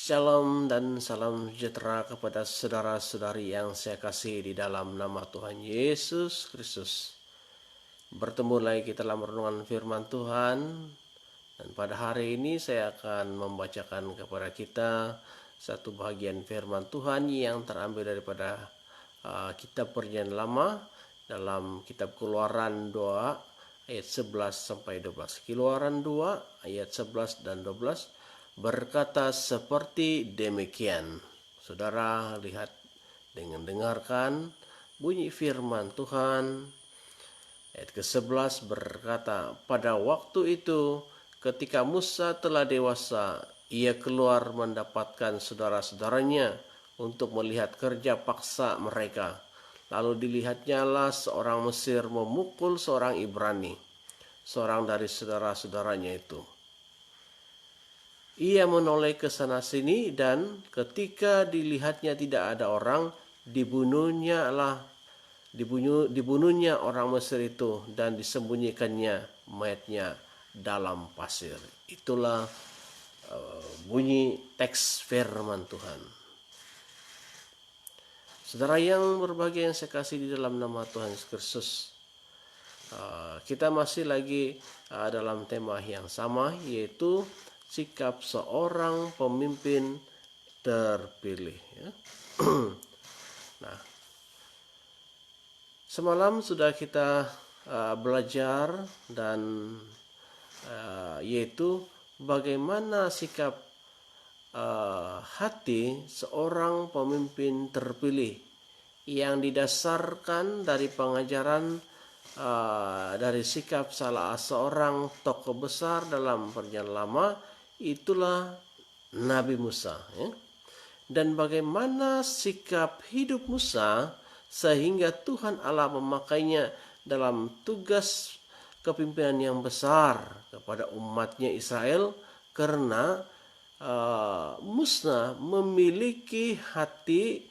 Shalom dan salam sejahtera kepada saudara-saudari yang saya kasih di dalam nama Tuhan Yesus Kristus. Bertemu lagi kita dalam renungan firman Tuhan. Dan pada hari ini saya akan membacakan kepada kita satu bagian firman Tuhan yang terambil daripada kitab Perjanjian Lama dalam kitab Keluaran 2 ayat 11 sampai 12. Keluaran 2 ayat 11 dan 12 berkata seperti demikian. Saudara lihat dengan dengarkan bunyi firman Tuhan. Ayat ke-11 berkata, pada waktu itu ketika Musa telah dewasa, ia keluar mendapatkan saudara-saudaranya untuk melihat kerja paksa mereka. Lalu dilihatnyalah seorang Mesir memukul seorang Ibrani, seorang dari saudara-saudaranya itu. Ia menoleh ke sana sini dan ketika dilihatnya tidak ada orang, dibunuhnya orang Mesir itu dan disembunyikannya mayatnya dalam pasir. Itulah bunyi teks firman Tuhan. Saudara yang berbahagia yang saya kasih di dalam nama Tuhan Yesus Kristus, kita masih lagi dalam tema yang sama, yaitu sikap seorang pemimpin terpilih. Nah, semalam sudah kita belajar dan yaitu bagaimana sikap hati seorang pemimpin terpilih yang didasarkan dari pengajaran dari sikap salah seorang tokoh besar dalam Perjanjian Lama, itulah Nabi Musa. Dan bagaimana sikap hidup Musa sehingga Tuhan Allah memakainya dalam tugas kepimpinan yang besar kepada umatnya Israel, karena Musa memiliki hati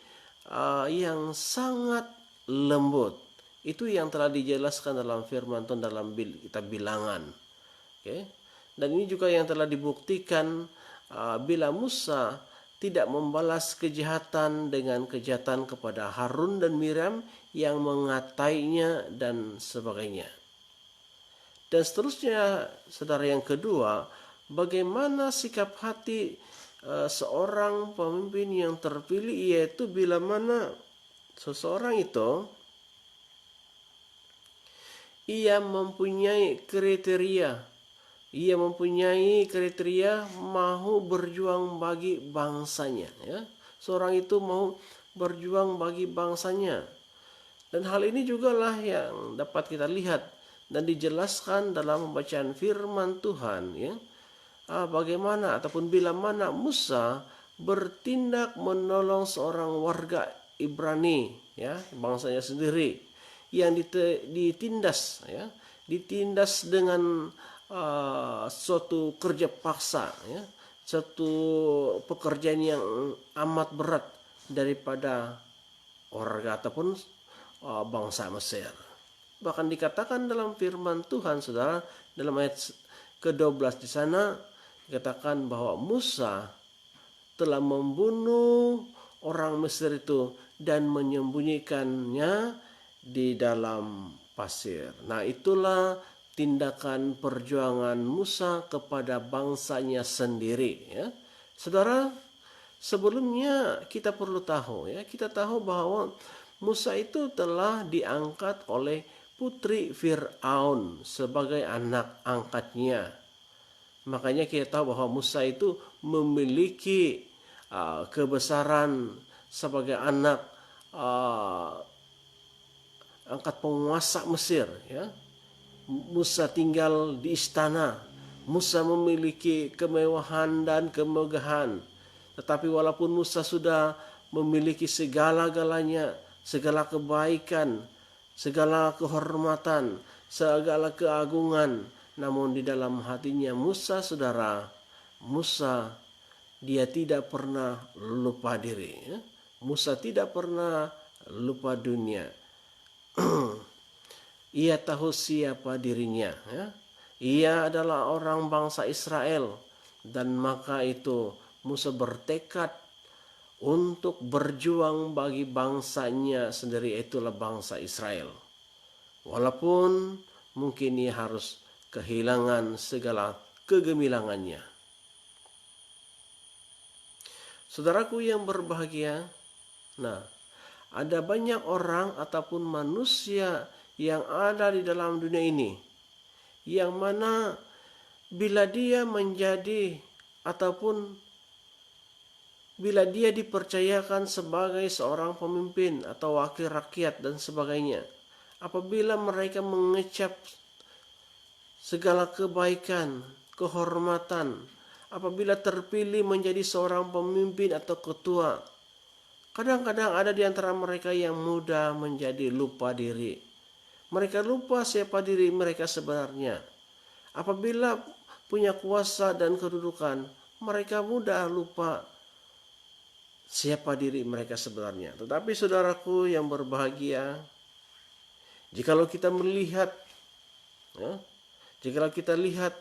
yang sangat lembut. Itu yang telah dijelaskan dalam firman Tuhan dalam kitab Bilangan. Dan ini juga yang telah dibuktikan bila Musa tidak membalas kejahatan dengan kejahatan kepada Harun dan Miriam yang mengatainya dan sebagainya. Dan seterusnya, saudara, yang kedua, bagaimana sikap hati seorang pemimpin yang terpilih, yaitu bila mana seseorang itu ia mempunyai kriteria mau berjuang bagi bangsanya. Seorang itu mau berjuang bagi bangsanya. Dan hal ini juga lah yang dapat kita lihat dan dijelaskan dalam pembacaan firman Tuhan. Bagaimana ataupun bila mana Musa bertindak menolong seorang warga Ibrani, bangsanya sendiri, yang ditindas dengan suatu kerja paksa, satu pekerjaan yang amat berat daripada warga ataupun bangsa Mesir. Bahkan dikatakan dalam firman Tuhan, saudara, dalam ayat ke-12 di sana dikatakan bahwa Musa telah membunuh orang Mesir itu dan menyembunyikannya di dalam pasir. Nah, itulah tindakan perjuangan Musa kepada bangsanya sendiri. Saudara, sebelumnya kita perlu tahu, kita tahu bahwa Musa itu telah diangkat oleh putri Fir'aun sebagai anak angkatnya. Makanya kita tahu bahwa Musa itu memiliki kebesaran sebagai anak angkat penguasa Mesir. Musa tinggal di istana. Musa memiliki kemewahan dan kemegahan. Tetapi walaupun Musa sudah memiliki segala-galanya, segala kebaikan, segala kehormatan, segala keagungan, namun di dalam hatinya Musa, saudara, Musa dia tidak pernah lupa diri. Musa tidak pernah lupa dunia. Ia tahu siapa dirinya. Ia adalah orang bangsa Israel, dan maka itu Musa bertekad untuk berjuang bagi bangsanya sendiri, itulah bangsa Israel. Walaupun mungkin ia harus kehilangan segala kegemilangannya. Saudaraku yang berbahagia, nah, ada banyak orang ataupun manusia yang ada di dalam dunia ini, yang mana bila dia menjadi ataupun bila dia dipercayakan sebagai seorang pemimpin atau wakil rakyat dan sebagainya, apabila mereka mengecap segala kebaikan, kehormatan, apabila terpilih menjadi seorang pemimpin atau ketua, kadang-kadang ada di antara mereka yang mudah menjadi lupa diri. Mereka lupa siapa diri mereka sebenarnya. Apabila punya kuasa dan kedudukan, mereka mudah lupa siapa diri mereka sebenarnya. Tetapi saudaraku yang berbahagia, jikalau kita melihat, ya, jikalau kita lihat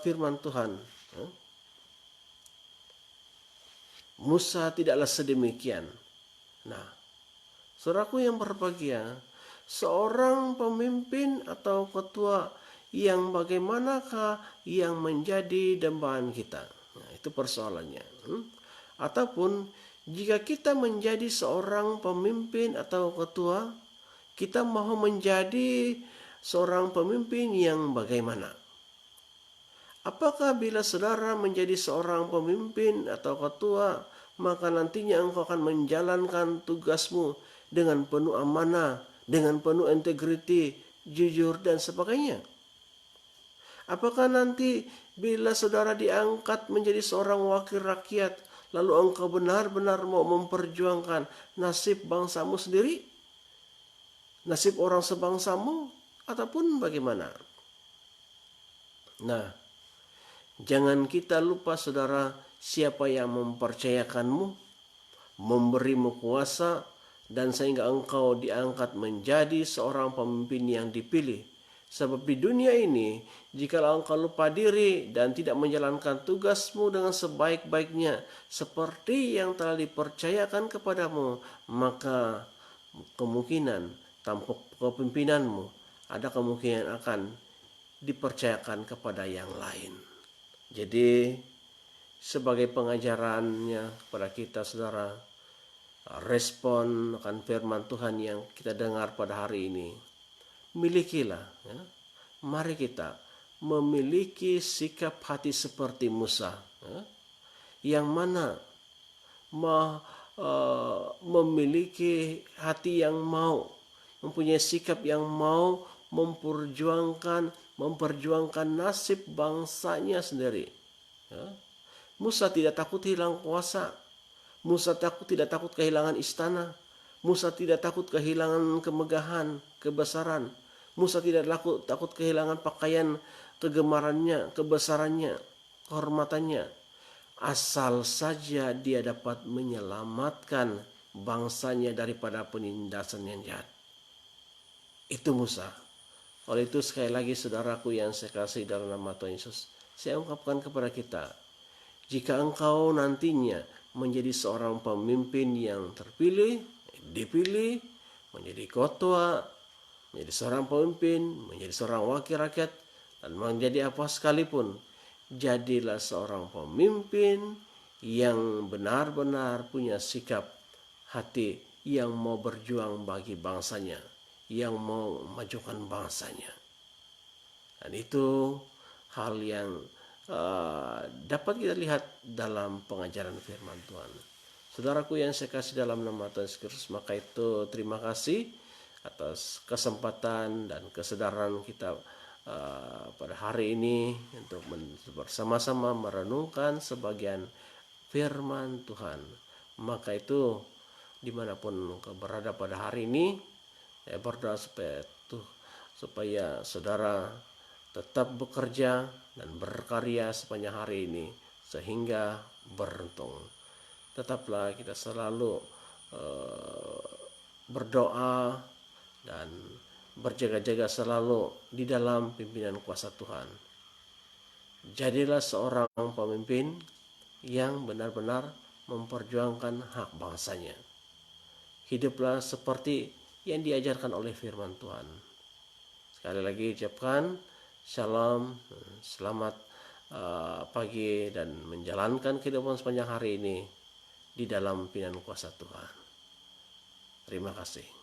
firman Tuhan, ya, Musa tidaklah sedemikian. Nah, saudaraku yang berbahagia, seorang pemimpin atau ketua yang bagaimanakah yang menjadi dambaan kita? Nah, itu persoalannya. Ataupun jika kita menjadi seorang pemimpin atau ketua, kita mau menjadi seorang pemimpin yang bagaimana? Apakah bila saudara menjadi seorang pemimpin atau ketua, maka nantinya engkau akan menjalankan tugasmu dengan penuh amanah, dengan penuh integriti, jujur dan sebagainya? Apakah nanti bila saudara diangkat menjadi seorang wakil rakyat, lalu engkau benar-benar mau memperjuangkan nasib bangsamu sendiri, nasib orang sebangsamu, ataupun bagaimana? Nah, jangan kita lupa saudara, siapa yang mempercayakanmu, memberimu kuasa, dan sehingga engkau diangkat menjadi seorang pemimpin yang dipilih. Sebab di dunia ini, jikalau engkau lupa diri dan tidak menjalankan tugasmu dengan sebaik-baiknya seperti yang telah dipercayakan kepadamu, maka kemungkinan tampuk kepemimpinanmu ada kemungkinan akan dipercayakan kepada yang lain. Jadi sebagai pengajarannya kepada kita saudara, respon akan firman Tuhan yang kita dengar pada hari ini, milikilah, ya, mari kita memiliki sikap hati seperti Musa, ya, yang mana memiliki hati yang mau, mempunyai sikap yang mau memperjuangkan nasib bangsanya sendiri. Ya. Musa tidak takut hilang kuasa. Musa tidak takut kehilangan istana. Musa tidak takut kehilangan kemegahan, kebesaran. Musa tidak takut kehilangan pakaian kegemarannya, kebesarannya, kehormatannya. Asal saja dia dapat menyelamatkan bangsanya daripada penindasan yang jahat. Itu Musa. Oleh itu sekali lagi saudaraku yang saya kasih dalam nama Tuhan Yesus, saya ungkapkan kepada kita, jika engkau nantinya menjadi seorang pemimpin yang terpilih, dipilih, menjadi ketua, menjadi seorang pemimpin, menjadi seorang wakil rakyat, dan menjadi apa sekalipun, jadilah seorang pemimpin yang benar-benar punya sikap hati yang mau berjuang bagi bangsanya, yang mau memajukan bangsanya. Dan itu hal yang dapat kita lihat dalam pengajaran firman Tuhan. Saudaraku yang saya kasih dalam nama Tuhan Yesus Kristus, maka itu terima kasih atas kesempatan dan kesadaran kita pada hari ini untuk bersama-sama merenungkan sebagian firman Tuhan. Maka itu dimanapun engkau berada pada hari ini, saya berdoa supaya saudara tetap bekerja dan berkarya sepanjang hari ini sehingga beruntung. Tetaplah kita selalu berdoa dan berjaga-jaga selalu di dalam pimpinan kuasa Tuhan. Jadilah seorang pemimpin yang benar-benar memperjuangkan hak bangsanya. Hiduplah seperti yang diajarkan oleh firman Tuhan. Sekali lagi ucapkan shalom, selamat pagi dan menjalankan kehidupan sepanjang hari ini di dalam pimpinan kuasa Tuhan. Terima kasih.